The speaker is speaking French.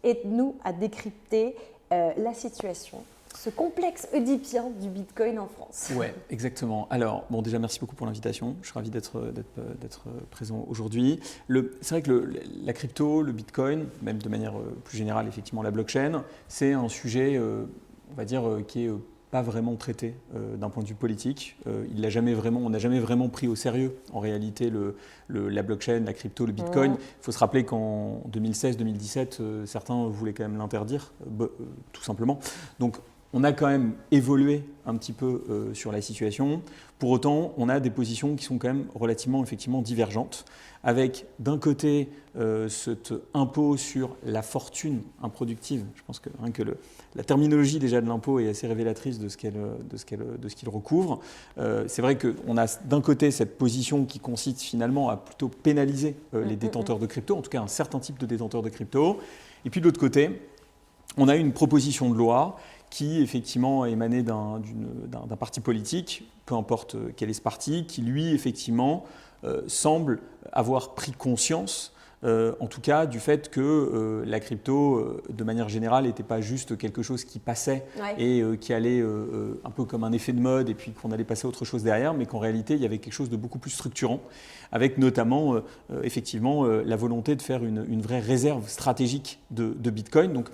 Aide-nous à décrypter la situation, ce complexe oedipien du Bitcoin en France. Oui, exactement. Alors, déjà, merci beaucoup pour l'invitation. Je suis ravi d'être présent aujourd'hui. C'est vrai que la crypto, le Bitcoin, même de manière plus générale, effectivement, la blockchain, c'est un sujet, on va dire, qui est pas vraiment traité d'un point de vue politique. On n'a jamais vraiment pris au sérieux, en réalité, la blockchain, la crypto, le Bitcoin. Il faut se rappeler qu'en 2016-2017, certains voulaient quand même l'interdire, tout simplement. Donc, on a quand même évolué un petit peu sur la situation. Pour autant, on a des positions qui sont quand même relativement effectivement divergentes, avec d'un côté cet impôt sur la fortune improductive. Je pense que rien que la terminologie déjà de l'impôt est assez révélatrice de ce qu'il recouvre. C'est vrai qu'on a d'un côté cette position qui consiste finalement à plutôt pénaliser les détenteurs de crypto, en tout cas un certain type de détenteurs de crypto. Et puis de l'autre côté, on a une proposition de loi qui effectivement émanait d'un parti politique, peu importe quel est ce parti, qui lui effectivement semble avoir pris conscience, en tout cas du fait que la crypto, de manière générale, n'était pas juste quelque chose qui passait et qui allait un peu comme un effet de mode et puis qu'on allait passer à autre chose derrière, mais qu'en réalité il y avait quelque chose de beaucoup plus structurant, avec notamment effectivement la volonté de faire une vraie réserve stratégique de Bitcoin. Donc